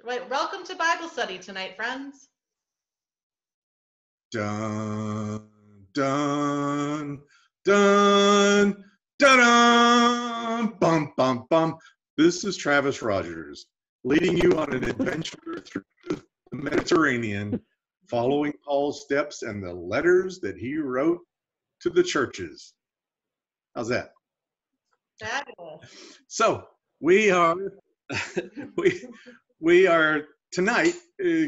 Right, welcome to Bible study tonight, friends. Dun, dun, dun, dun, dun, bum, bum, bum. This is Travis Rogers, leading you on an adventure through the Mediterranean, following Paul's steps and the letters that he wrote to the churches. How's that? Fabulous. So we are we are tonight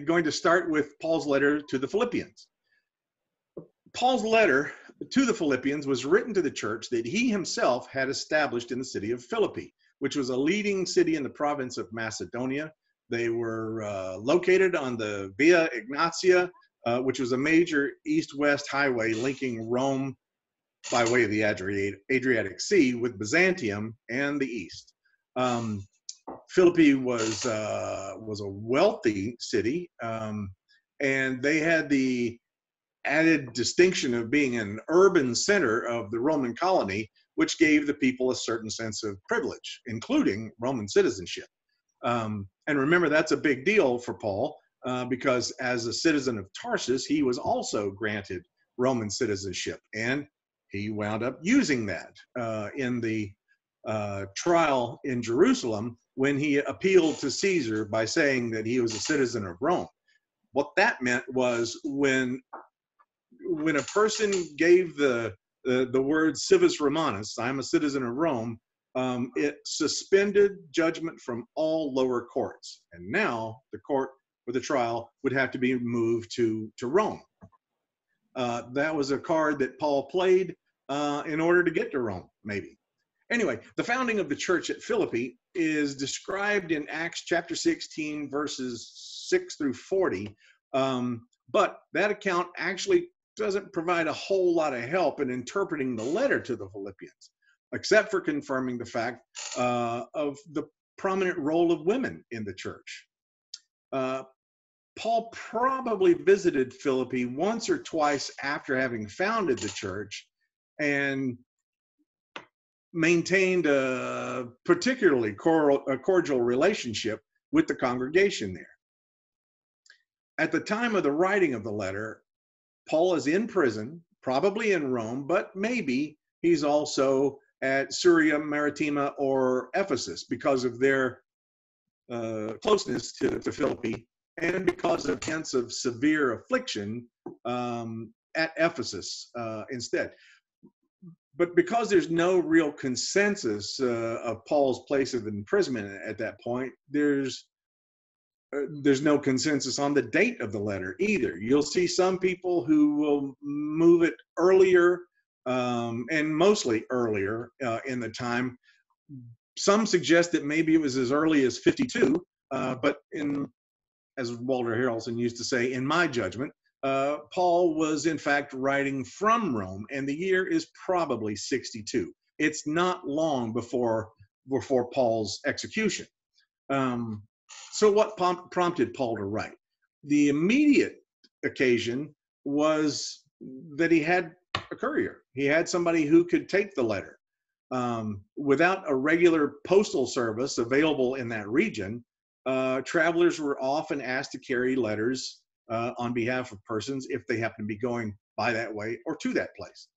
going to start with Paul's letter to the Philippians. Paul's letter to the Philippians was written to the church that he himself had established in the city of Philippi, which was a leading city in the province of Macedonia. They were located on the Via Egnatia, which was a major east-west highway linking Rome by way of the Adriatic Sea with Byzantium and the east. Philippi was a wealthy city, and they had the added distinction of being an urban center of the Roman colony, which gave the people a certain sense of privilege, including Roman citizenship. And remember, that's a big deal for Paul, because as a citizen of Tarsus, he was also granted Roman citizenship, and he wound up using that in the trial in Jerusalem when he appealed to Caesar by saying that he was a citizen of Rome. What that meant was when a person gave the word civis Romanus, I'm a citizen of Rome, it suspended judgment from all lower courts. And now the court for the trial would have to be moved to Rome. That was a card that Paul played in order to get to Rome, maybe. Anyway, the founding of the church at Philippi is described in Acts chapter 16, verses 6 through 40. But that account actually doesn't provide a whole lot of help in interpreting the letter to the Philippians, except for confirming the fact of the prominent role of women in the church. Paul probably visited Philippi once or twice after having founded the church and maintained a particularly cordial relationship with the congregation there. At the time of the writing of the letter, Paul is in prison, probably in Rome, but maybe he's also at Syria Maritima or Ephesus because of their closeness to Philippi and because of hints of severe affliction at Ephesus instead. But because there's no real consensus of Paul's place of imprisonment at that point, there's no consensus on the date of the letter either. You'll see some people who will move it earlier, and mostly earlier in the time. Some suggest that maybe it was as early as 52, but as Walter Harrelson used to say, in my judgment, Paul was in fact writing from Rome, and the year is probably 62. It's not long before Paul's execution. So what prompted Paul to write? The immediate occasion was that he had a courier. He had somebody who could take the letter. Without a regular postal service available in that region, travelers were often asked to carry letters on behalf of persons if they happen to be going by that way or to that place.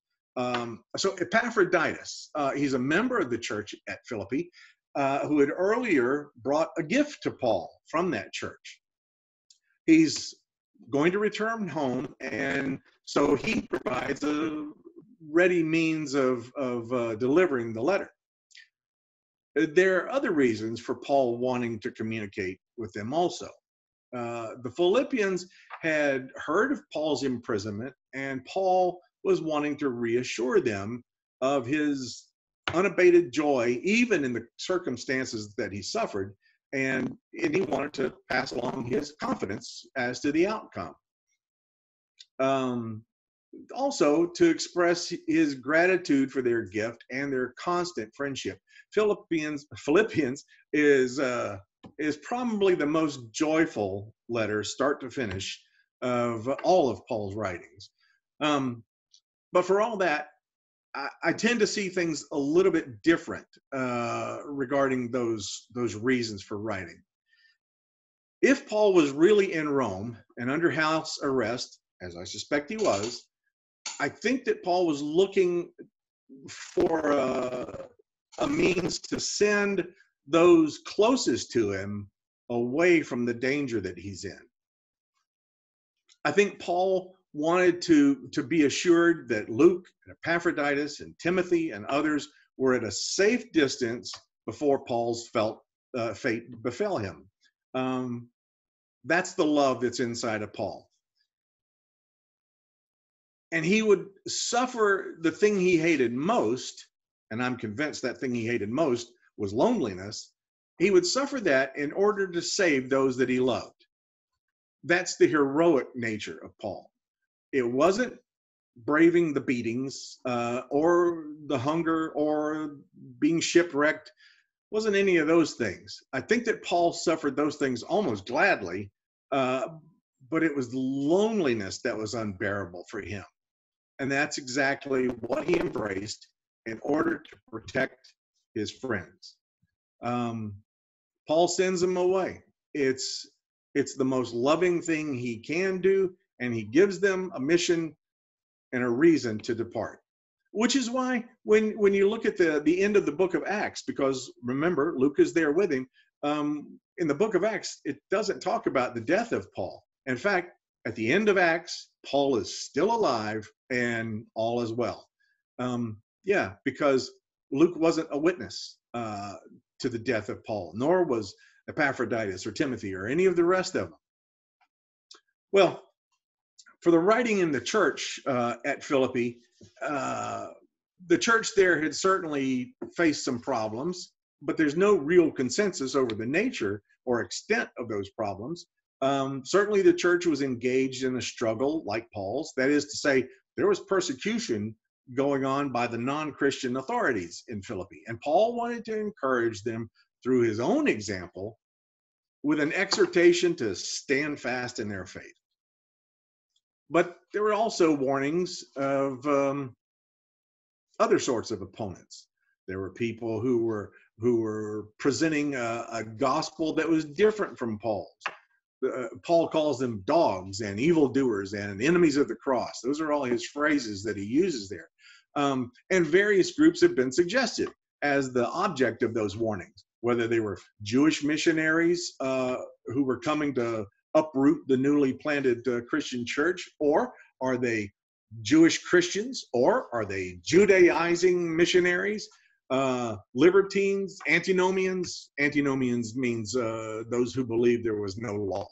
So Epaphroditus, he's a member of the church at Philippi, who had earlier brought a gift to Paul from that church. He's going to return home, and so he provides a ready means of delivering the letter. There are other reasons for Paul wanting to communicate with them also. The Philippians had heard of Paul's imprisonment, and Paul was wanting to reassure them of his unabated joy, even in the circumstances that he suffered, and he wanted to pass along his confidence as to the outcome. Also, to express his gratitude for their gift and their constant friendship. Philippians is probably the most joyful letter, start to finish, of all of Paul's writings. But for all that, I tend to see things a little bit different regarding those reasons for writing. If Paul was really in Rome and under house arrest, as I suspect he was, I think that Paul was looking for a means to send those closest to him away from the danger that he's in. I think Paul wanted to be assured that Luke and Epaphroditus and Timothy and others were at a safe distance before Paul's fate befell him. That's the love that's inside of Paul. And he would suffer the thing he hated most, and I'm convinced that thing he hated most was loneliness. He would suffer that in order to save those that he loved. That's the heroic nature of Paul. It wasn't braving the beatings or the hunger or being shipwrecked. It wasn't any of those things. I think that Paul suffered those things almost gladly, but it was loneliness that was unbearable for him. And that's exactly what he embraced in order to protect his friends. Paul sends them away. It's the most loving thing he can do, and he gives them a mission and a reason to depart. Which is why when you look at the end of the book of Acts, because remember, Luke is there with him, in the book of Acts, it doesn't talk about the death of Paul. In fact, at the end of Acts, Paul is still alive and all is well. Because Luke wasn't a witness to the death of Paul, nor was Epaphroditus or Timothy or any of the rest of them. Well, for the writing in the church at Philippi, the church there had certainly faced some problems, but there's no real consensus over the nature or extent of those problems. Certainly the church was engaged in a struggle like Paul's. That is to say, there was persecution going on by the non-Christian authorities in Philippi. And Paul wanted to encourage them through his own example with an exhortation to stand fast in their faith. But there were also warnings of other sorts of opponents. There were people who were presenting a gospel that was different from Paul's. Paul calls them dogs and evildoers and enemies of the cross. Those are all his phrases that he uses there. And various groups have been suggested as the object of those warnings, whether they were Jewish missionaries who were coming to uproot the newly planted Christian church, or are they Jewish Christians, or are they Judaizing missionaries, libertines, antinomians. Antinomians means those who believe there was no law.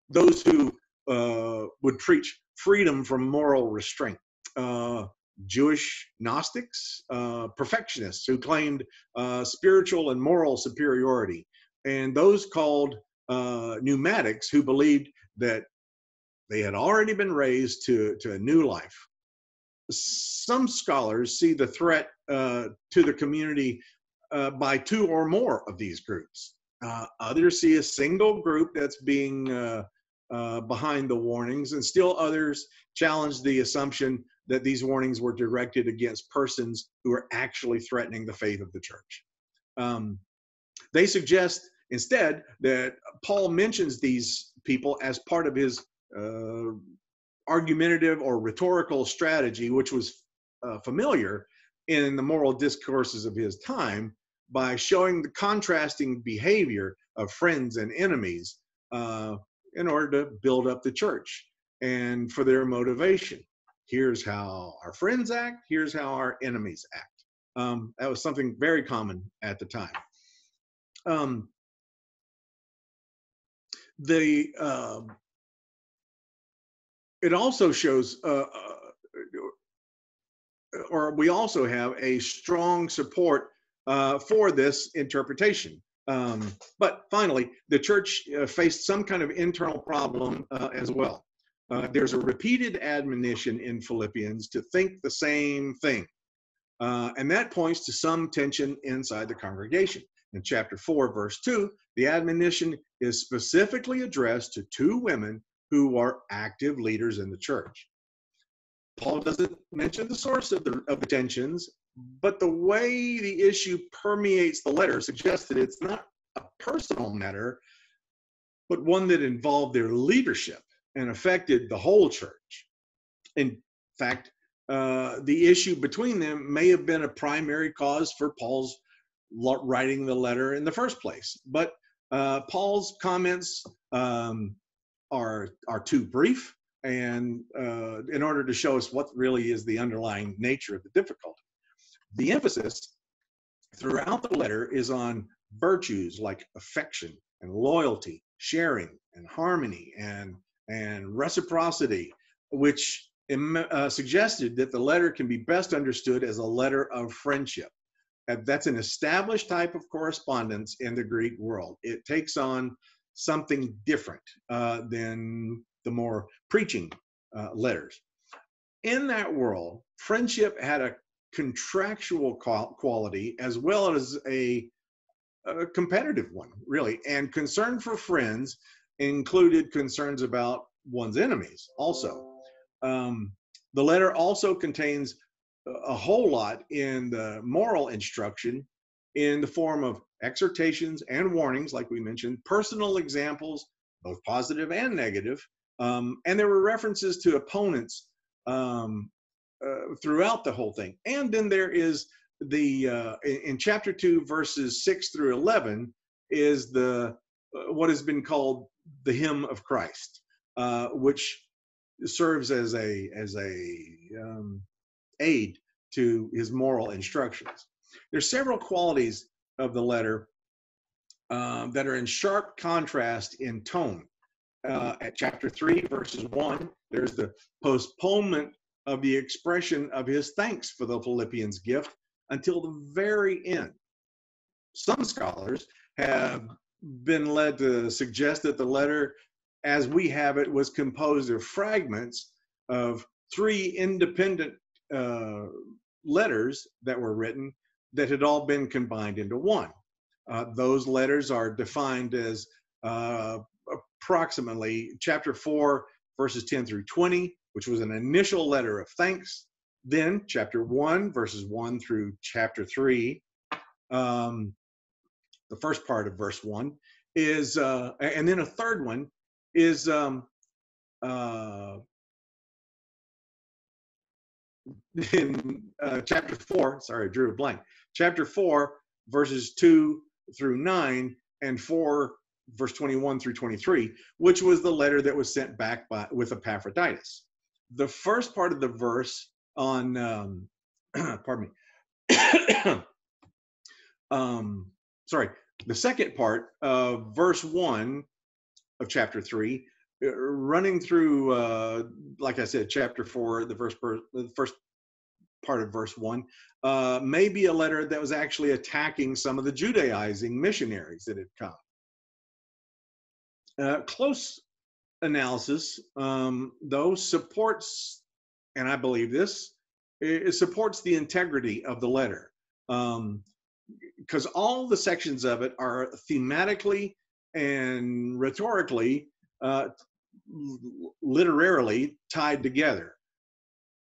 Those who would preach freedom from moral restraint. Jewish Gnostics, perfectionists who claimed spiritual and moral superiority, and those called pneumatics who believed that they had already been raised to a new life. Some scholars see the threat to the community by two or more of these groups. Others see a single group that's being behind the warnings, and still others challenge the assumption that these warnings were directed against persons who are actually threatening the faith of the church. They suggest instead that Paul mentions these people as part of his argumentative or rhetorical strategy, which was familiar in the moral discourses of his time, by showing the contrasting behavior of friends and enemies in order to build up the church and for their motivation. Here's how our friends act, here's how our enemies act. That was something very common at the time. It also shows, or we also have a strong support for this interpretation. But finally, the church faced some kind of internal problem as well. There's a repeated admonition in Philippians to think the same thing. And that points to some tension inside the congregation. In chapter 4, verse 2, the admonition is specifically addressed to two women who are active leaders in the church. Paul doesn't mention the source of the tensions, but the way the issue permeates the letter suggests that it's not a personal matter, but one that involved their leadership and affected the whole church. In fact, the issue between them may have been a primary cause for Paul's writing the letter in the first place. But Paul's comments are too brief, and in order to show us what really is the underlying nature of the difficulty. The emphasis throughout the letter is on virtues like affection and loyalty, sharing and harmony and reciprocity, which suggested that the letter can be best understood as a letter of friendship. That's an established type of correspondence in the Greek world. It takes on something different than the more preaching letters. In that world, friendship had a contractual quality as well as a competitive one, really. And concern for friends included concerns about one's enemies also. The letter also contains a whole lot in the moral instruction in the form of exhortations and warnings, like we mentioned, personal examples, both positive and negative, and there were references to opponents throughout the whole thing. And then there is in chapter 2, verses 6 through 11, is what has been called the hymn of Christ, which serves as a aid to his moral instructions. There's several qualities of the letter that are in sharp contrast in tone. At chapter 3, verses 1, there's the postponement of the expression of his thanks for the Philippians' gift until the very end. Some scholars have been led to suggest that the letter, as we have it, was composed of fragments of 3 independent letters that were written that had all been combined into one. Those letters are defined as approximately chapter 4, verses 10 through 20, which was an initial letter of thanks. Then chapter 1, verses 1 through chapter 3, the first part of verse 1 is, and then a third one is in chapter 4, sorry, I drew a blank. Chapter 4, verses 2 through 9, and 4, verse 21 through 23, which was the letter that was sent back with Epaphroditus. The first part of the verse on, pardon me, the second part of verse 1 of chapter 3, running through, like I said, chapter 4, the first part of verse 1, may be a letter that was actually attacking some of the Judaizing missionaries that had come. Close analysis, though, supports, and I believe this, it supports the integrity of the letter, because all the sections of it are thematically and rhetorically, literarily tied together.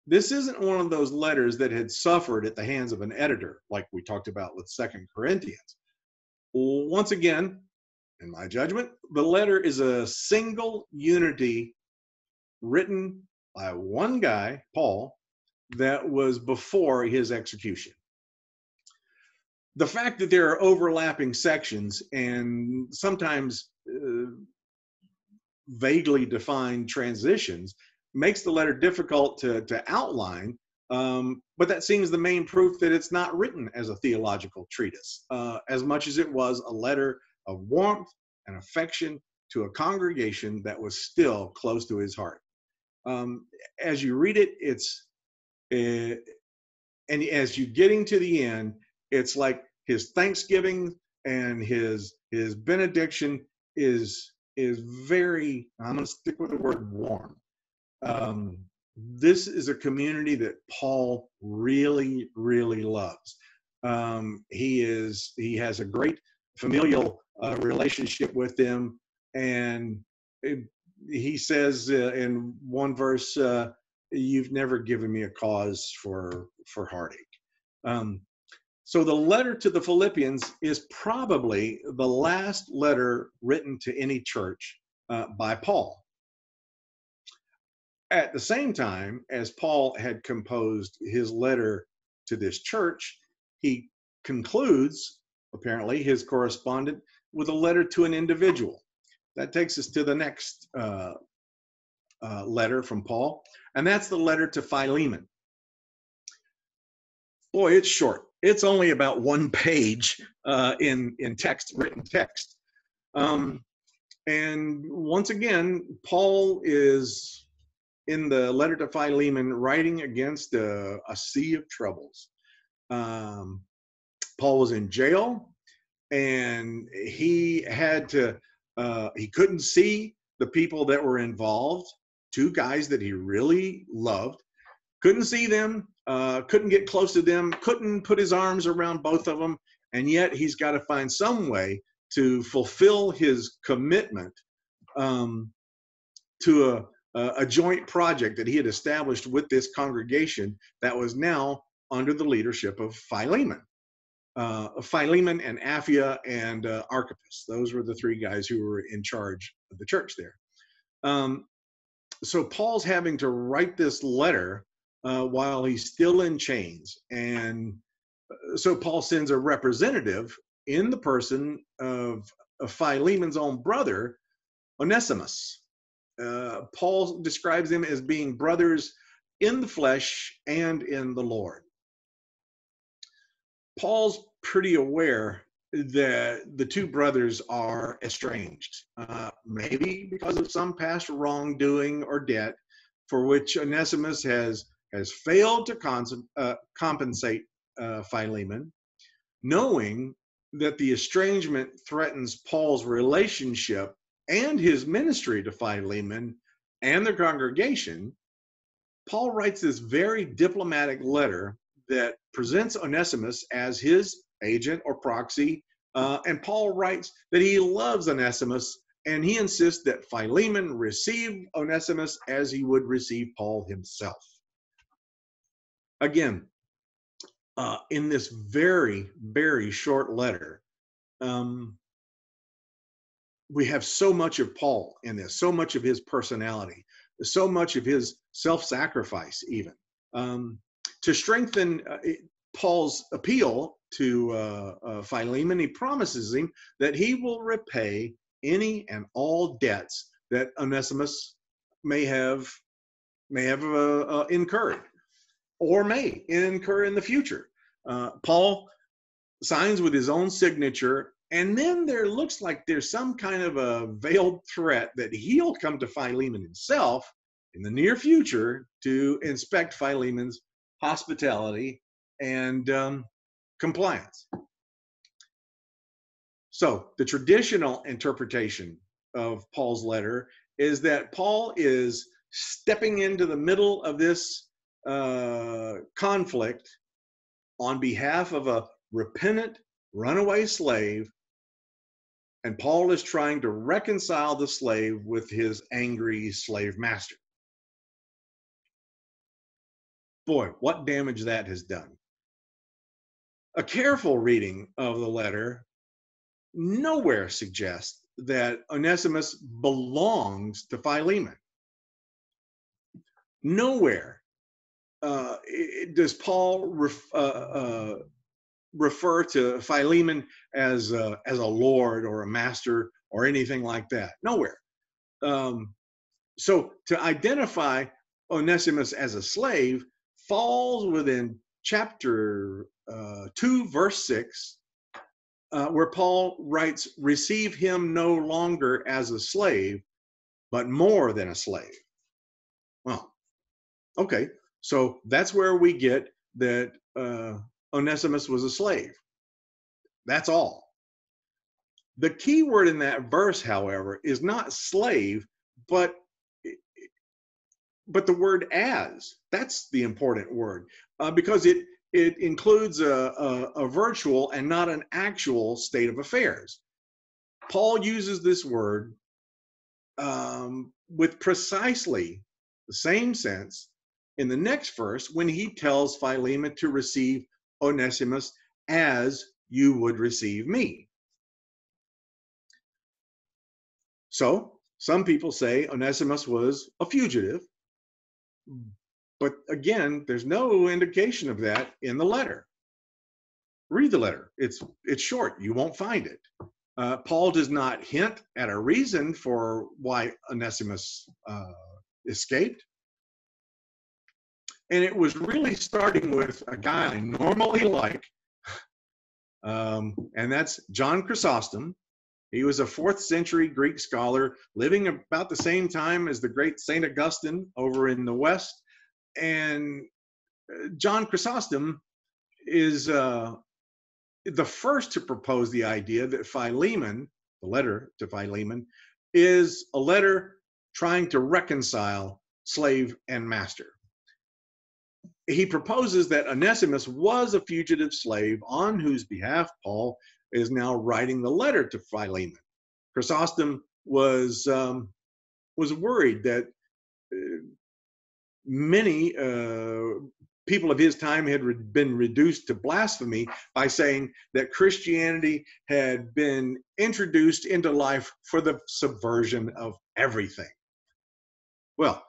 This isn't one of those letters that had suffered at the hands of an editor, like we talked about with 2 Corinthians. Once again, in my judgment, the letter is a single unity written by one guy, Paul, that was before his execution. The fact that there are overlapping sections and sometimes vaguely defined transitions makes the letter difficult to outline, but that seems the main proof that it's not written as a theological treatise, as much as it was a letter of warmth and affection to a congregation that was still close to his heart. As you read it, and as you're getting to the end, it's like his thanksgiving and his benediction is very, I'm going to stick with the word warm. This is a community that Paul really, really loves. He has a great familial relationship with them, and he says in one verse, "You've never given me a cause for heartache." So the letter to the Philippians is probably the last letter written to any church by Paul. At the same time, as Paul had composed his letter to this church, he concludes, apparently, his correspondence with a letter to an individual. That takes us to the next letter from Paul, and that's the letter to Philemon. Boy, it's short. It's only about 1 page in text, written text. And once again, Paul is, in the letter to Philemon, writing against a sea of troubles. Paul was in jail, and he had to, he couldn't see the people that were involved, 2 guys that he really loved, couldn't see them, couldn't get close to them, couldn't put his arms around both of them, and yet he's got to find some way to fulfill his commitment to a joint project that he had established with this congregation that was now under the leadership of Philemon. Philemon and Apphia and Archippus. Those were the 3 guys who were in charge of the church there. So Paul's having to write this letter while he's still in chains. And so Paul sends a representative in the person of Philemon's own brother, Onesimus. Paul describes them as being brothers in the flesh and in the Lord. Paul's pretty aware that the 2 brothers are estranged, maybe because of some past wrongdoing or debt for which Onesimus has failed to compensate Philemon, knowing that the estrangement threatens Paul's relationship and his ministry to Philemon and the congregation. Paul writes this very diplomatic letter that presents Onesimus as his agent or proxy, and Paul writes that he loves Onesimus, and he insists that Philemon receive Onesimus as he would receive Paul himself. Again, in this very, very short letter, we have so much of Paul in this, so much of his personality, so much of his self-sacrifice even. To strengthen Paul's appeal to Philemon, he promises him that he will repay any and all debts that Onesimus may have incurred or may incur in the future. Paul signs with his own signature, and then there looks like there's some kind of a veiled threat that he'll come to Philemon himself in the near future to inspect Philemon's hospitality and compliance. So the traditional interpretation of Paul's letter is that Paul is stepping into the middle of this conflict on behalf of a repentant runaway slave, and Paul is trying to reconcile the slave with his angry slave master. Boy, what damage that has done. A careful reading of the letter nowhere suggests that Onesimus belongs to Philemon. Nowhere does Paul refer to Philemon as a lord or a master or anything like that. Nowhere. So to identify Onesimus as a slave falls within chapter 2, verse 6, where Paul writes, "Receive him no longer as a slave, but more than a slave." Well, okay, so that's where we get that Onesimus was a slave. That's all. The key word in that verse, however, is not slave, but the word as. That's the important word, because it includes a virtual and not an actual state of affairs. Paul uses this word with precisely the same sense in the next verse when he tells Philemon to receive Onesimus as you would receive me. So some people say Onesimus was a fugitive, but again, there's no indication of that in the letter. Read the letter. It's short. You won't find it. Paul does not hint at a reason for why Onesimus escaped. And it was really starting with a guy I normally like, and that's John Chrysostom. He was a 4th century Greek scholar living about the same time as the great St. Augustine over in the West. And John Chrysostom is the first to propose the idea that Philemon, the letter to Philemon, is a letter trying to reconcile slave and master. He proposes that Onesimus was a fugitive slave on whose behalf Paul is now writing the letter to Philemon. Chrysostom was worried that many people of his time had been reduced to blasphemy by saying that Christianity had been introduced into life for the subversion of everything. Well,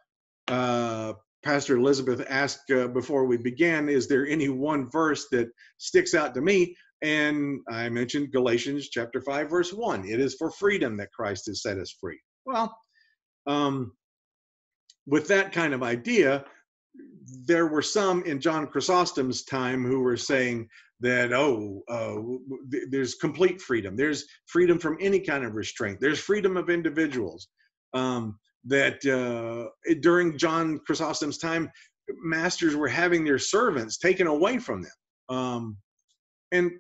Pastor Elizabeth asked before we began, is there any one verse that sticks out to me? And I mentioned Galatians chapter 5, verse 1. It is for freedom that Christ has set us free. Well, with that kind of idea, there were some in John Chrysostom's time who were saying that, there's complete freedom. There's freedom from any kind of restraint. There's freedom of individuals. That during John Chrysostom's time, masters were having their servants taken away from them, and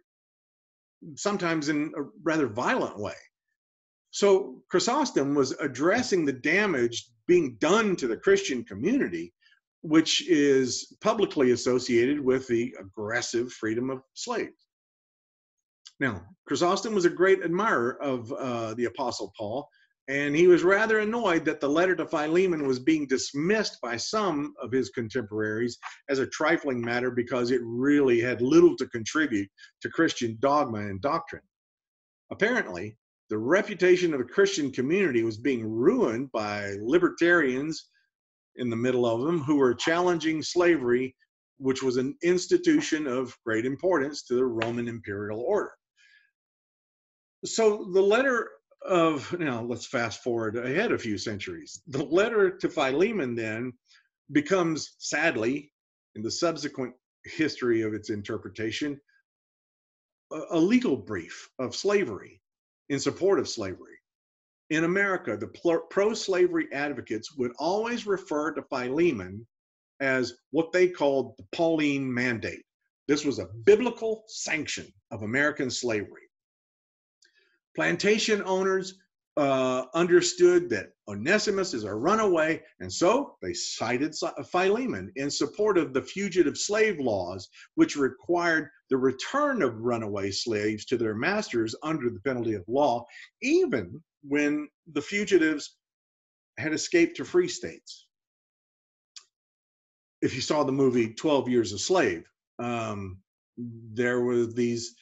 sometimes in a rather violent way. So Chrysostom was addressing the damage being done to the Christian community, which is publicly associated with the aggressive freedom of slaves. Now, Chrysostom was a great admirer of the Apostle Paul, and he was rather annoyed that the letter to Philemon was being dismissed by some of his contemporaries as a trifling matter because it really had little to contribute to Christian dogma and doctrine. Apparently, the reputation of the Christian community was being ruined by libertarians, in the middle of them, who were challenging slavery, which was an institution of great importance to the Roman imperial order. So the letter of, now let's fast forward ahead a few centuries. The letter to Philemon then becomes, sadly, in the subsequent history of its interpretation, a legal brief of slavery, in support of slavery. In America, the pro-slavery advocates would always refer to Philemon as what they called the Pauline Mandate. This was a biblical sanction of American slavery. Plantation owners understood that Onesimus is a runaway, and so they cited Philemon in support of the fugitive slave laws, which required the return of runaway slaves to their masters under the penalty of law, even when the fugitives had escaped to free states. If you saw the movie 12 Years a Slave, there were these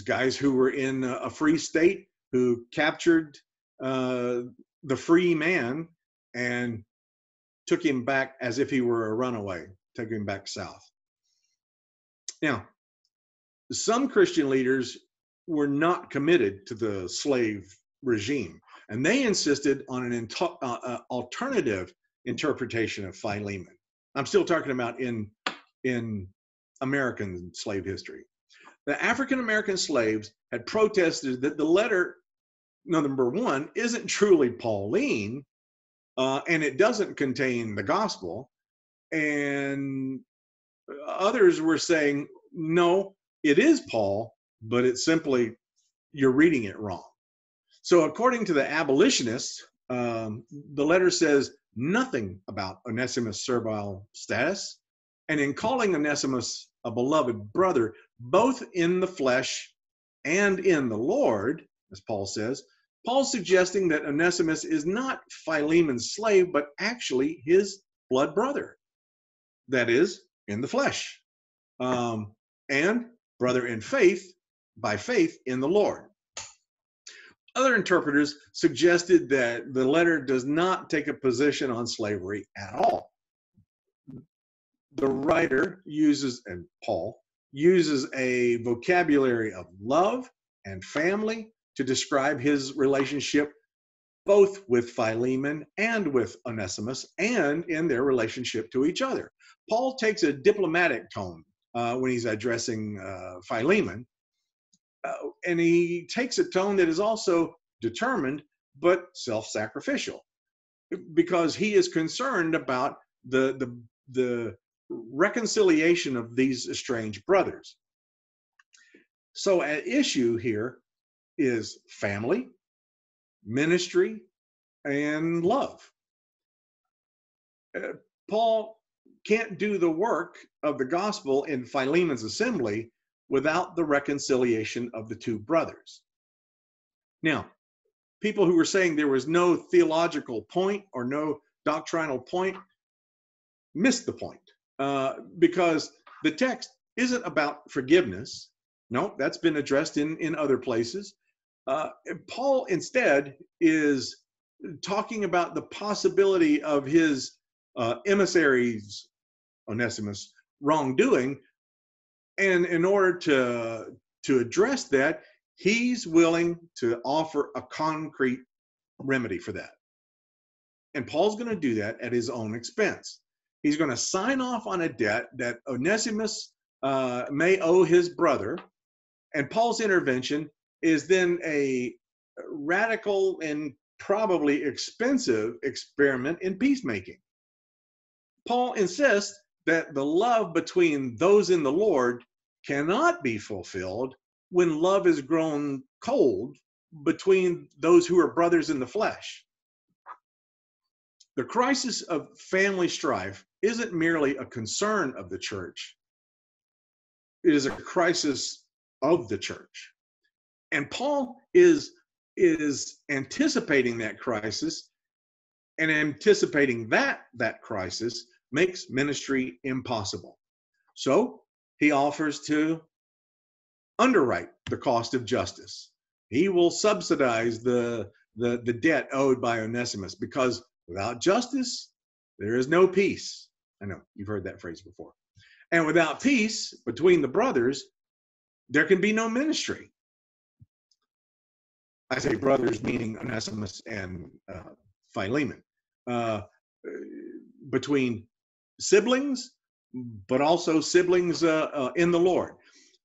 guys who were in a free state who captured the free man and took him back as if he were a runaway, took him back south. Now, some Christian leaders were not committed to the slave regime, and they insisted on an alternative interpretation of Philemon. I'm still talking about in American slave history. The African-American slaves had protested that the letter, number one, isn't truly Pauline, and it doesn't contain the gospel. And others were saying, no, it is Paul, but it's simply, you're reading it wrong. So according to the abolitionists, the letter says nothing about Onesimus' servile status. And in calling Onesimus a beloved brother, both in the flesh and in the Lord, as Paul says, Paul's suggesting that Onesimus is not Philemon's slave, but actually his blood brother. That is, in the flesh. And brother in faith, by faith in the Lord. Other interpreters suggested that the letter does not take a position on slavery at all. The writer uses, and Paul uses, a vocabulary of love and family to describe his relationship both with Philemon and with Onesimus, and in their relationship to each other. Paul takes a diplomatic tone when he's addressing Philemon, and he takes a tone that is also determined but self-sacrificial, because he is concerned about the reconciliation of these estranged brothers. So at issue here is family, ministry, and love. Paul can't do the work of the gospel in Philemon's assembly without the reconciliation of the two brothers. Now, people who were saying there was no theological point or no doctrinal point missed the point, because the text isn't about forgiveness. No, that's been addressed in other places. Paul instead is talking about the possibility of his emissaries, Onesimus, wrongdoing, and in order to address that, he's willing to offer a concrete remedy for that. And Paul's going to do that at his own expense. He's going to sign off on a debt that Onesimus may owe his brother, and Paul's intervention is then a radical and probably expensive experiment in peacemaking. Paul insists that the love between those in the Lord cannot be fulfilled when love is grown cold between those who are brothers in the flesh. The crisis of family strife isn't merely a concern of the church. It is a crisis of the church. And Paul is anticipating that crisis, and anticipating that crisis makes ministry impossible. So he offers to underwrite the cost of justice. He will subsidize the debt owed by Onesimus, because without justice, there is no peace. I know you've heard that phrase before. And without peace between the brothers, there can be no ministry. I say brothers meaning Onesimus and Philemon. Between siblings, but also siblings in the Lord.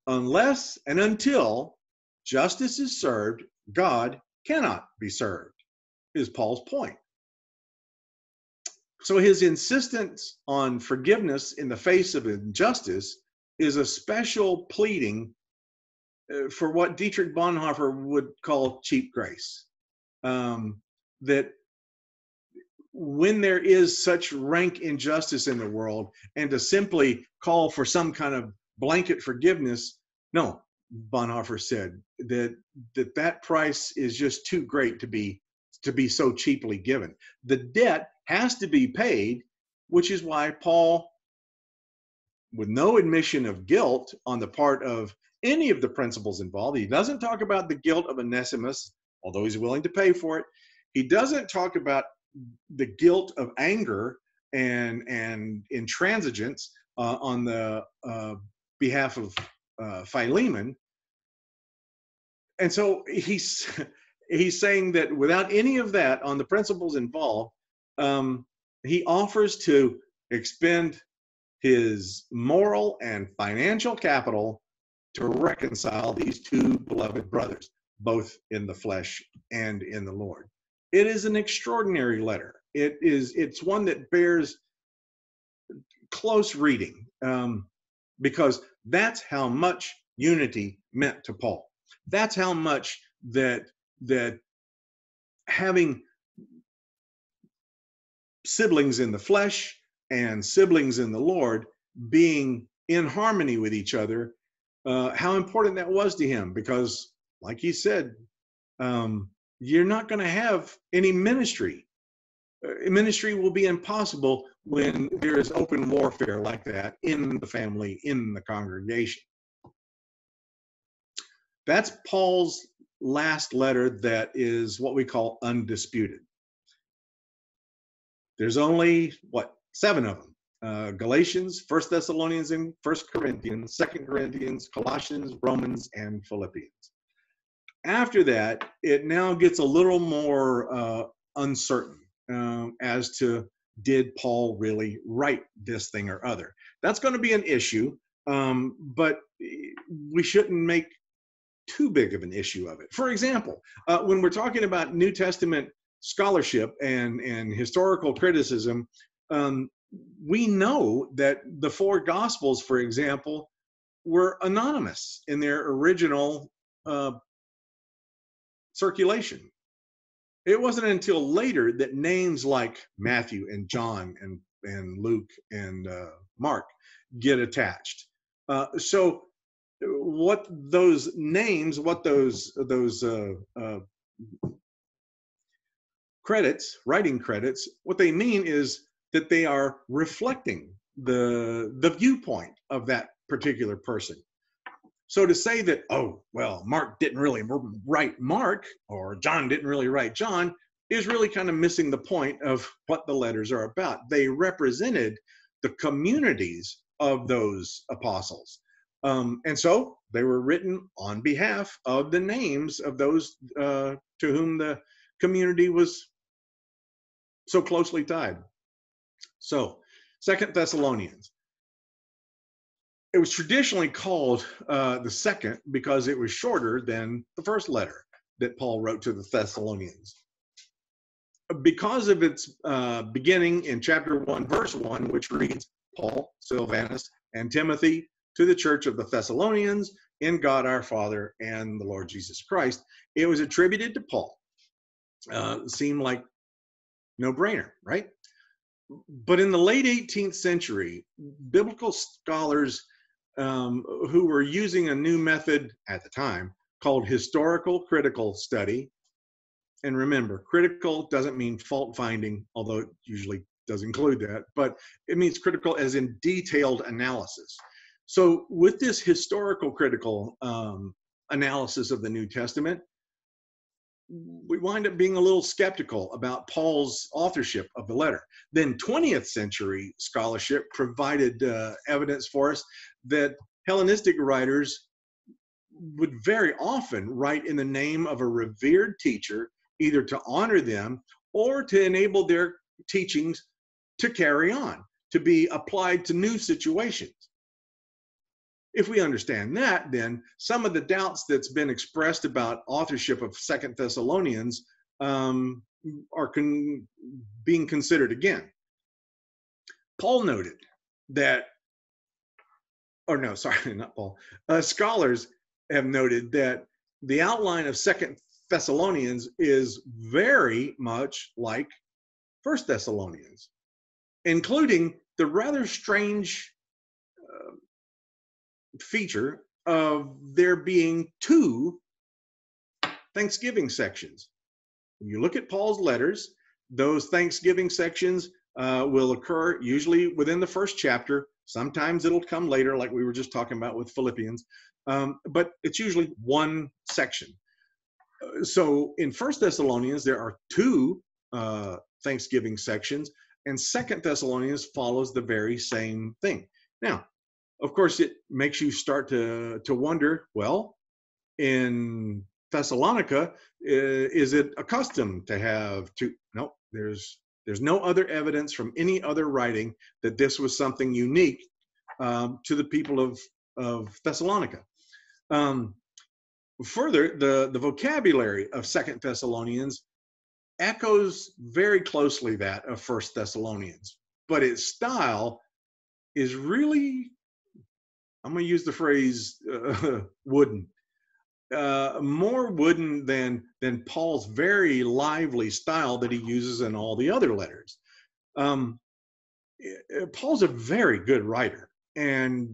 Unless and until justice is served, God cannot be served, is Paul's point. So his insistence on forgiveness in the face of injustice is a special pleading for what Dietrich Bonhoeffer would call cheap grace. That when there is such rank injustice in the world, and to simply call for some kind of blanket forgiveness, no, Bonhoeffer said that price is just too great to be so cheaply given. The debt has to be paid, which is why Paul, with no admission of guilt on the part of any of the principles involved, he doesn't talk about the guilt of Onesimus, although he's willing to pay for it. He doesn't talk about the guilt of anger and intransigence on the behalf of Philemon. And so he's saying that without any of that on the principles involved, he offers to expend his moral and financial capital to reconcile these two beloved brothers, both in the flesh and in the Lord. It is an extraordinary letter. It's one that bears close reading, because that's how much unity meant to Paul. That's how much that having siblings in the flesh and siblings in the Lord being in harmony with each other, how important that was to him, because like he said, you're not going to have any ministry. Ministry will be impossible when there is open warfare like that in the family, in the congregation. That's Paul's last letter that is what we call undisputed. There's only, 7 of them. Galatians, 1 Thessalonians, and 1 Corinthians, 2 Corinthians, Colossians, Romans, and Philippians. After that, it now gets a little more uncertain as to, did Paul really write this thing or other? That's going to be an issue, but we shouldn't make too big of an issue of it. For example, when we're talking about New Testament scholarship and historical criticism, we know that the 4 Gospels, for example, were anonymous in their original circulation. It wasn't until later that names like Matthew and John and Luke and Mark get attached. So what those names, what those credits, writing credits, what they mean is that they are reflecting the viewpoint of that particular person. So to say that, oh, well, Mark didn't really write Mark, or John didn't really write John, is really kind of missing the point of what the letters are about. They represented the communities of those apostles. And so they were written on behalf of the names of those to whom the community was so closely tied. So 2 Thessalonians. It was traditionally called the second because it was shorter than the first letter that Paul wrote to the Thessalonians. Because of its beginning in chapter 1, verse 1, which reads, Paul, Silvanus, and Timothy to the church of the Thessalonians in God our Father and the Lord Jesus Christ, it was attributed to Paul. Seemed like no-brainer, right? But in the late 18th century, biblical scholars who were using a new method at the time called historical critical study. And remember, critical doesn't mean fault finding, although it usually does include that, but it means critical as in detailed analysis. So with this historical critical analysis of the New Testament, we wind up being a little skeptical about Paul's authorship of the letter. Then 20th century scholarship provided evidence for us that Hellenistic writers would very often write in the name of a revered teacher, either to honor them or to enable their teachings to carry on, to be applied to new situations. If we understand that, then some of the doubts that's been expressed about authorship of 2 Thessalonians are being considered again. Paul noted that, or no, sorry, not Paul. Scholars have noted that the outline of 2 Thessalonians is very much like 1 Thessalonians, including the rather strange feature of there being 2 Thanksgiving sections. When you look at Paul's letters, those Thanksgiving sections will occur usually within the first chapter. Sometimes it'll come later, like we were just talking about with Philippians, but it's usually one section. So in 1 Thessalonians, there are 2 Thanksgiving sections, and 2 Thessalonians follows the very same thing. Now, of course, it makes you start to wonder, well, in Thessalonica, is it accustomed to have 2? No, there's no other evidence from any other writing that this was something unique to the people of Thessalonica. Further, the vocabulary of 2 Thessalonians echoes very closely that of 1 Thessalonians, but its style is really, I'm going to use the phrase wooden, more wooden than Paul's very lively style that he uses in all the other letters. Paul's a very good writer, and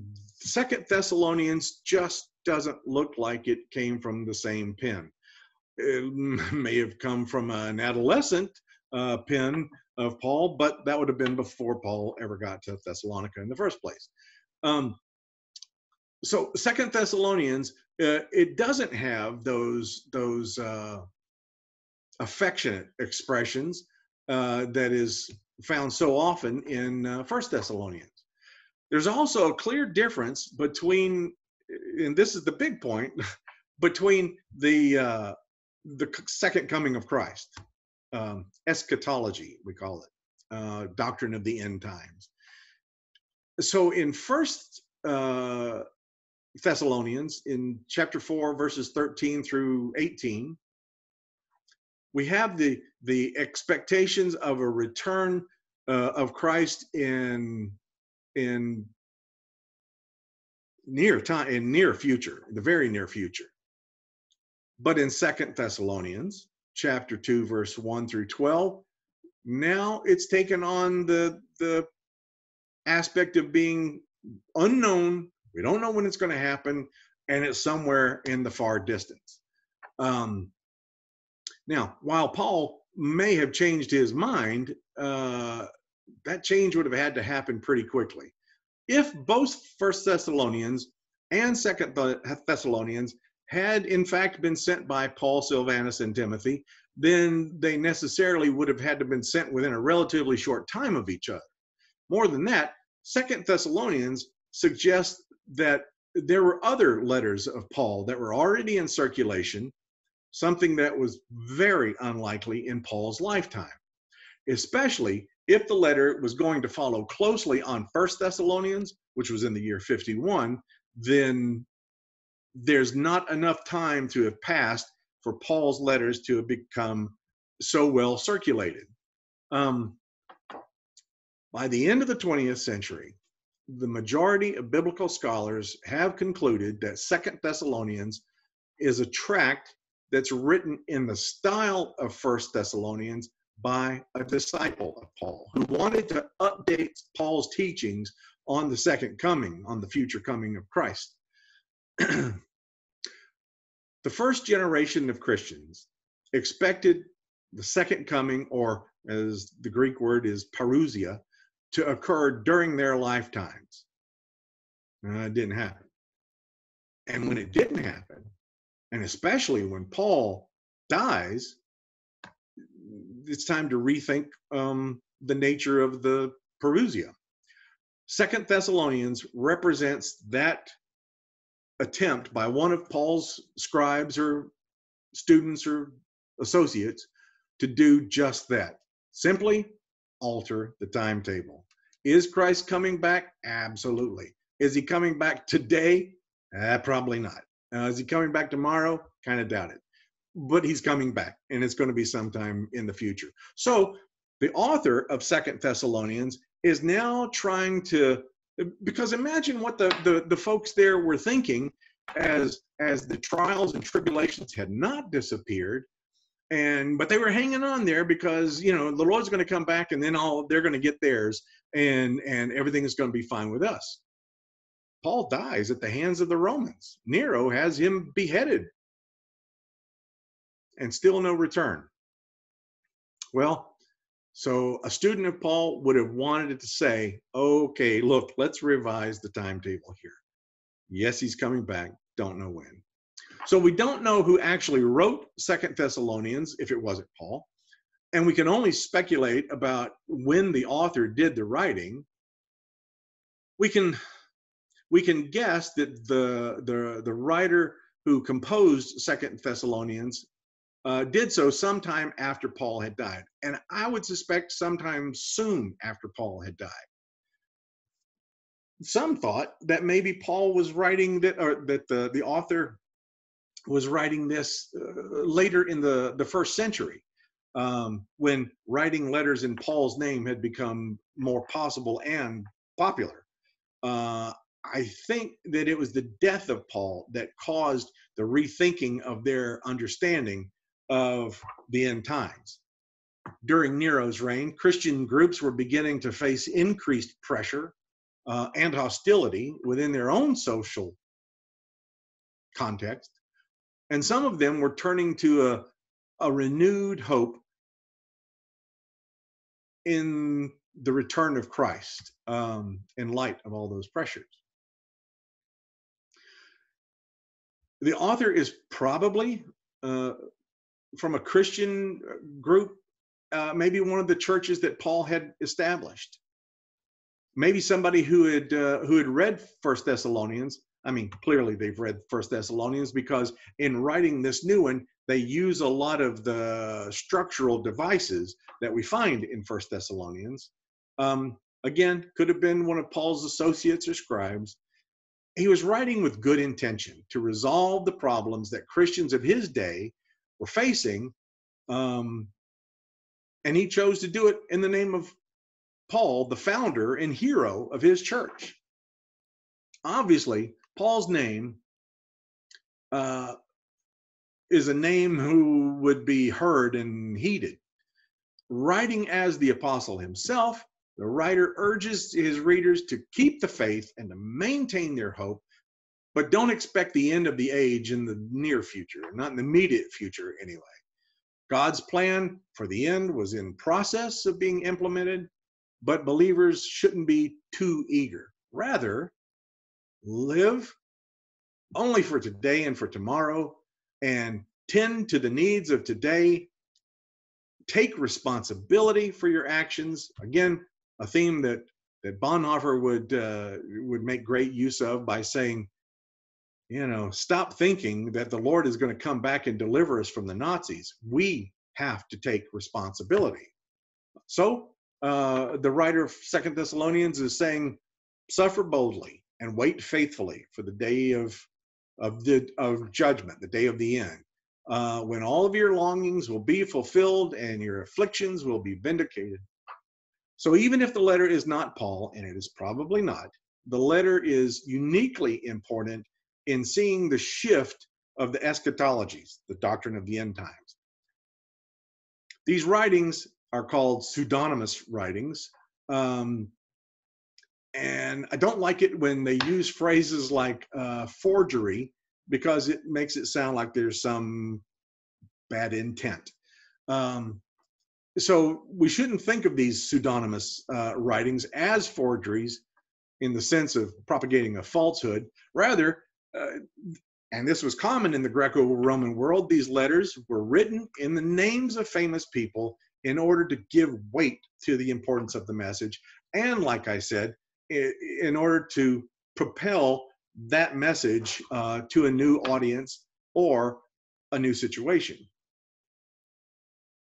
2 Thessalonians just doesn't look like it came from the same pen. It may have come from an adolescent pen of Paul, but that would have been before Paul ever got to Thessalonica in the first place. So 2 Thessalonians it doesn't have those affectionate expressions that is found so often in 1 Thessalonians. There's also a clear difference between, and this is the big point, between the second coming of Christ, eschatology, we call it, doctrine of the end times. So in 1 Thessalonians, in chapter 4, verses 13 through 18, we have the expectations of a return of Christ in near time, in near future, the very near future. But in 2 Thessalonians chapter 2, verse 1 through 12, now it's taken on the aspect of being unknown. We don't know when it's going to happen, and it's somewhere in the far distance. Now, while Paul may have changed his mind, that change would have had to happen pretty quickly. If both 1 Thessalonians and 2 Thessalonians had in fact been sent by Paul, Silvanus, and Timothy, then they necessarily would have had to been sent within a relatively short time of each other. More than that, 2 Thessalonians suggests that there were other letters of Paul that were already in circulation, something that was very unlikely in Paul's lifetime, especially if the letter was going to follow closely on 1 Thessalonians, which was in the year 51, then there's not enough time to have passed for Paul's letters to have become so well circulated. By the end of the 20th century, the majority of biblical scholars have concluded that 2 Thessalonians is a tract that's written in the style of 1 Thessalonians by a disciple of Paul who wanted to update Paul's teachings on the second coming, on the future coming of Christ. The first generation of Christians expected the second coming, or as the Greek word is parousia, to occur during their lifetimes. It didn't happen. And when it didn't happen, and especially when Paul dies, it's time to rethink the nature of the parousia. 2 Thessalonians represents that attempt by one of Paul's scribes or students or associates to do just that. Simply alter the timetable. Is Christ coming back? Absolutely. Is he coming back today? Probably not. Is he coming back tomorrow? Kind of doubt it. But he's coming back, and it's going to be sometime in the future. So the author of 2 Thessalonians is now trying to, because imagine what the folks there were thinking as the trials and tribulations had not disappeared, but they were hanging on there because, the Lord's going to come back, and then they're going to get theirs, and everything is going to be fine with us. Paul dies at the hands of the Romans. Nero has him beheaded, and still no return. Well, so a student of Paul would have wanted it to say, okay, look, let's revise the timetable here. Yes, he's coming back. Don't know when. So we don't know who actually wrote 2 Thessalonians, if it wasn't Paul. And we can only speculate about when the author did the writing. We can guess that the writer who composed 2 Thessalonians did so sometime after Paul had died. And I would suspect sometime soon after Paul had died. Some thought that maybe Paul was writing that, or that the author was writing this later in the first century, when writing letters in Paul's name had become more possible and popular. I think that it was the death of Paul that caused the rethinking of their understanding of the end times. During Nero's reign, Christian groups were beginning to face increased pressure and hostility within their own social context. And some of them were turning to a renewed hope in the return of Christ in light of all those pressures. The author is probably from a Christian group, maybe one of the churches that Paul had established. Maybe somebody who had read First Thessalonians. I mean, clearly they've read First Thessalonians, because in writing this new one, they use a lot of the structural devices that we find in First Thessalonians. Again, could have been one of Paul's associates or scribes. He was writing with good intention to resolve the problems that Christians of his day were facing, and he chose to do it in the name of Paul, the founder and hero of his church. Obviously, Paul's name is a name who would be heard and heeded. Writing as the apostle himself, the writer urges his readers to keep the faith and to maintain their hope, but don't expect the end of the age in the near future, not in the immediate future anyway. God's plan for the end was in process of being implemented, but believers shouldn't be too eager. Rather, live only for today and for tomorrow, and tend to the needs of today. Take responsibility for your actions. Again, a theme that Bonhoeffer would make great use of by saying, stop thinking that the Lord is going to come back and deliver us from the Nazis. We have to take responsibility. So the writer of 2 Thessalonians is saying, suffer boldly and wait faithfully for the day of judgment, the day of the end, when all of your longings will be fulfilled and your afflictions will be vindicated. So even if the letter is not Paul, and it is probably not, the letter is uniquely important in seeing the shift of the eschatologies, the doctrine of the end times. These writings are called pseudonymous writings. And I don't like it when they use phrases like forgery, because it makes it sound like there's some bad intent. So we shouldn't think of these pseudonymous writings as forgeries in the sense of propagating a falsehood. Rather, and this was common in the Greco-Roman world, these letters were written in the names of famous people in order to give weight to the importance of the message. And like I said, in order to propel that message to a new audience or a new situation.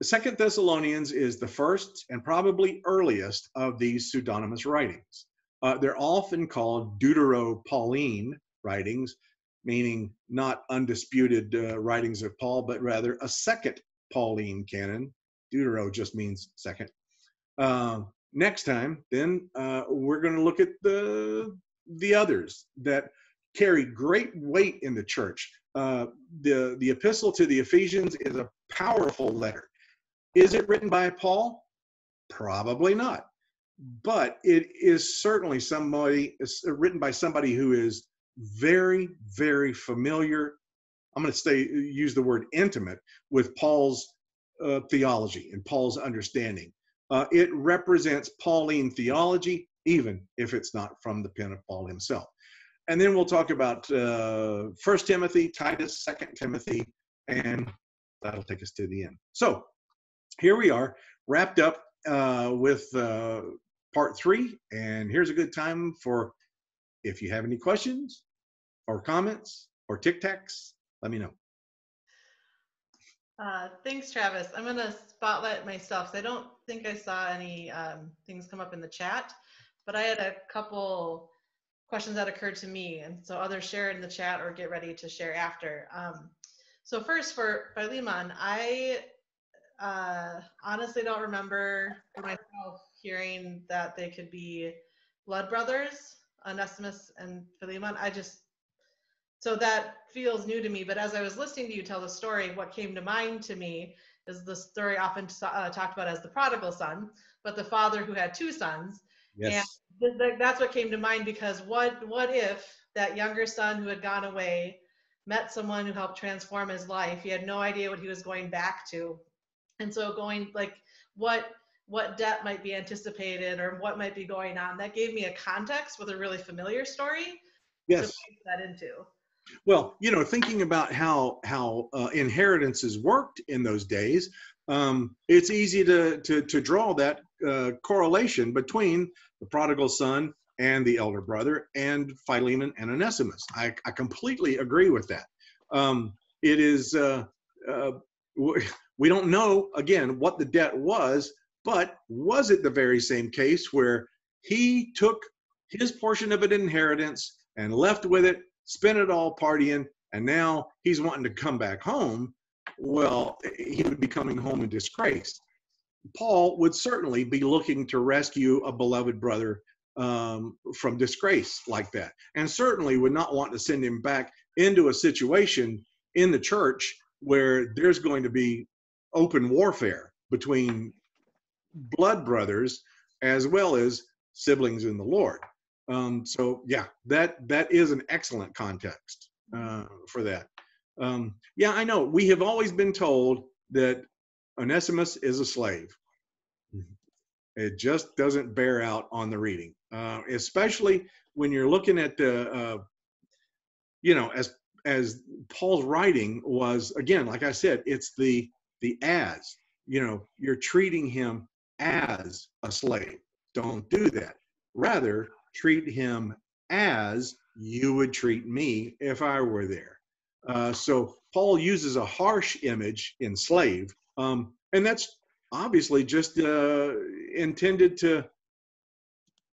The 2 Thessalonians is the first and probably earliest of these pseudonymous writings. They're often called Deutero-Pauline writings, meaning not undisputed writings of Paul, but rather a second Pauline canon. Deutero just means second. Next time, then, we're going to look at the others that carry great weight in the church. The epistle to the Ephesians is a powerful letter. Is it written by Paul? Probably not. But it is certainly written by somebody who is very, very familiar. I'm going to use the word intimate with Paul's theology and Paul's understanding. It represents Pauline theology, even if it's not from the pen of Paul himself. And then we'll talk about 1 Timothy, Titus, 2 Timothy, and that'll take us to the end. So here we are, wrapped up with part 3. And here's a good time for, if you have any questions or comments or tic-tacs, let me know. Thanks, Travis. I'm going to spotlight myself. I don't think I saw any things come up in the chat, but I had a couple questions that occurred to me, and so others share in the chat or get ready to share after. So first, for Philemon, I honestly don't remember for myself hearing that they could be blood brothers, Onesimus and Philemon. So that feels new to me, but as I was listening to you tell the story, what came to mind to me is the story often talked about as the prodigal son, but the father who had 2 sons. Yes. And that's what came to mind, because what if that younger son who had gone away met someone who helped transform his life? He had no idea what he was going back to. And so what debt might be anticipated or what might be going on, that gave me a context with a really familiar story Yes. to put that into. Well, thinking about how inheritances worked in those days, it's easy to draw that correlation between the prodigal son and the elder brother and Philemon and Onesimus. I completely agree with that. It is we don't know again what the debt was, but was it the very same case where he took his portion of an inheritance and left with it, spent it all partying, and now he's wanting to come back home? Well, he would be coming home in disgrace. Paul would certainly be looking to rescue a beloved brother from disgrace like that, and certainly would not want to send him back into a situation in the church where there's going to be open warfare between blood brothers as well as siblings in the Lord. So yeah, that is an excellent context for that. Yeah, I know we have always been told that Onesimus is a slave. It just doesn't bear out on the reading, especially when you're looking at the, as Paul's writing was, again, like I said, it's the as, you're treating him as a slave. Don't do that. Rather, treat him as you would treat me if I were there. So Paul uses a harsh image in slave, and that's obviously just intended to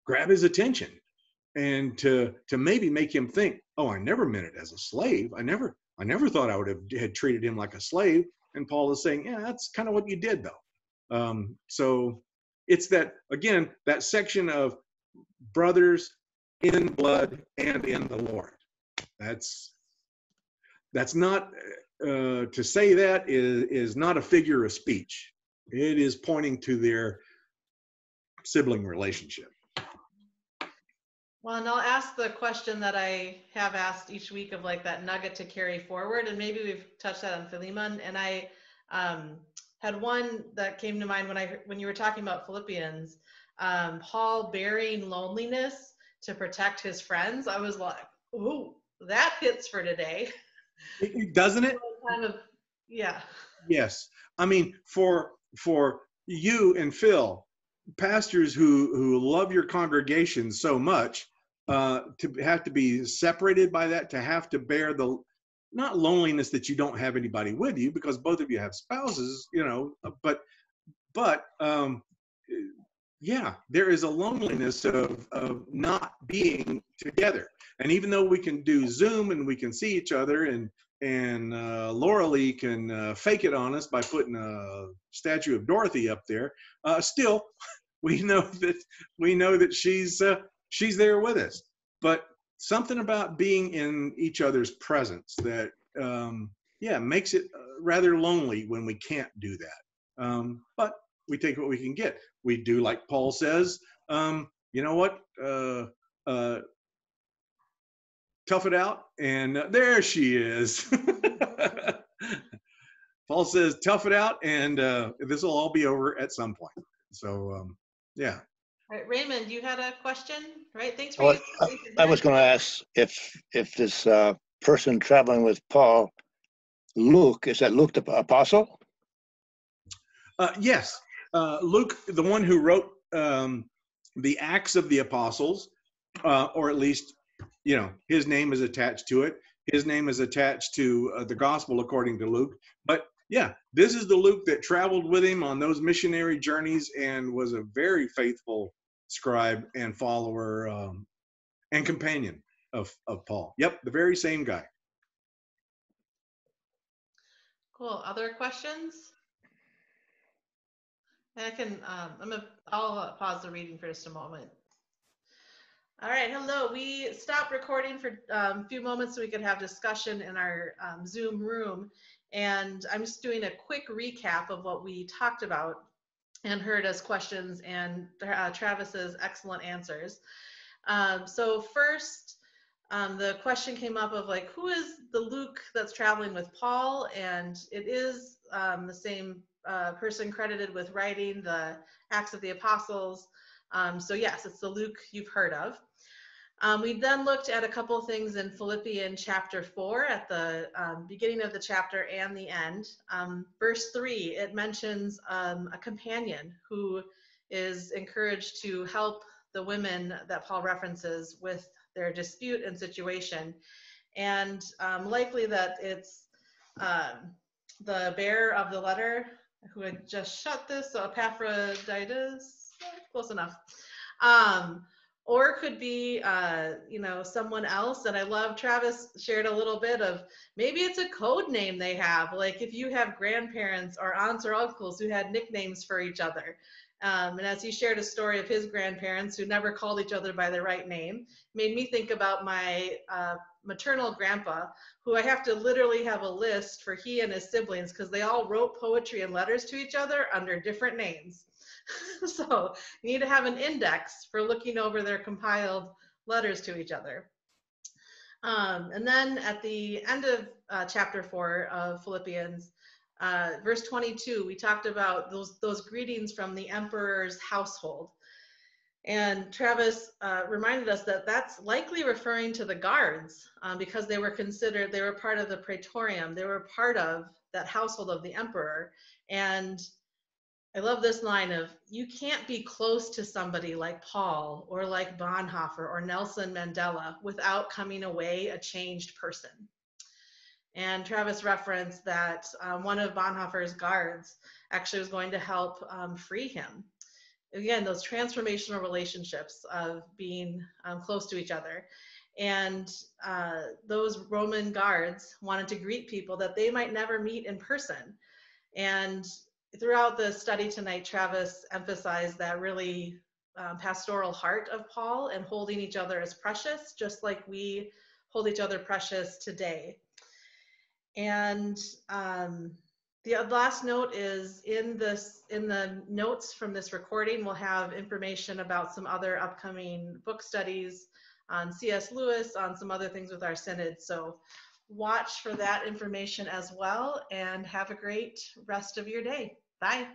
grab his attention and to maybe make him think, oh, I never meant it as a slave. I never thought I would have had treated him like a slave. And Paul is saying, yeah, that's kind of what you did though. So it's that, again, that section of brothers in blood and in the Lord. That's not, to say that is not a figure of speech. It is pointing to their sibling relationship. Well, and I'll ask the question that I have asked each week of like that nugget to carry forward. And maybe we've touched that on Philemon. And I had one that came to mind when you were talking about Philippians, Paul bearing loneliness to protect his friends. I was like, ooh, that hits for today. Doesn't it? Kind of, yeah. Yes. I mean, for you and Phil, pastors who love your congregation so much, to have to be separated by that, to have to bear the, not loneliness that you don't have anybody with you because both of you have spouses, but yeah, there is a loneliness of not being together. And even though we can do Zoom and we can see each other, and Laura Lee can fake it on us by putting a statue of Dorothy up there, still we know that she's there with us. But something about being in each other's presence that makes it rather lonely when we can't do that. But we take what we can get. We do like Paul says, you know what? Tough it out. And there she is. Paul says, tough it out, and this will all be over at some point. So, yeah. All right, Raymond, you had a question, right? Thanks for I was going to ask if this person traveling with Paul, Luke, is that Luke the apostle? Yes. Luke, the one who wrote the Acts of the Apostles, or at least, his name is attached to it. His name is attached to the gospel according to Luke. But yeah, this is the Luke that traveled with him on those missionary journeys and was a very faithful scribe and follower and companion of Paul. Yep, the very same guy. Cool. Other questions? I'll pause the reading for just a moment. All right, hello. We stopped recording for a few moments so we could have discussion in our Zoom room. And I'm just doing a quick recap of what we talked about and heard as questions and Travis's excellent answers. So first, the question came up of like, who is the Luke that's traveling with Paul? And it is the same person credited with writing the Acts of the Apostles. So yes, it's the Luke you've heard of. We then looked at a couple things in Philippians chapter 4 at the beginning of the chapter and the end. Verse 3, it mentions a companion who is encouraged to help the women that Paul references with their dispute and situation. And likely that it's the bearer of the letter who had just shut this, so Epaphroditus, close enough. Or it could be, someone else. And I love Travis shared a little bit of maybe it's a code name they have. Like if you have grandparents or aunts or uncles who had nicknames for each other. And as he shared a story of his grandparents who never called each other by their right name, made me think about my maternal grandpa, who I have to literally have a list for he and his siblings because they all wrote poetry and letters to each other under different names. So you need to have an index for looking over their compiled letters to each other. And then at the end of chapter 4 of Philippians, verse 22, we talked about those greetings from the emperor's household. And Travis reminded us that that's likely referring to the guards because they were part of the praetorium. They were part of that household of the emperor. And I love this line of, you can't be close to somebody like Paul or like Bonhoeffer or Nelson Mandela without coming away a changed person. And Travis referenced that one of Bonhoeffer's guards actually was going to help free him. Again, those transformational relationships of being close to each other. And those Roman guards wanted to greet people that they might never meet in person. And throughout the study tonight, Travis emphasized that really pastoral heart of Paul and holding each other as precious, just like we hold each other precious today. And the last note is in the notes from this recording, we'll have information about some other upcoming book studies on C.S. Lewis, on some other things with our synod. So watch for that information as well, and have a great rest of your day. Bye.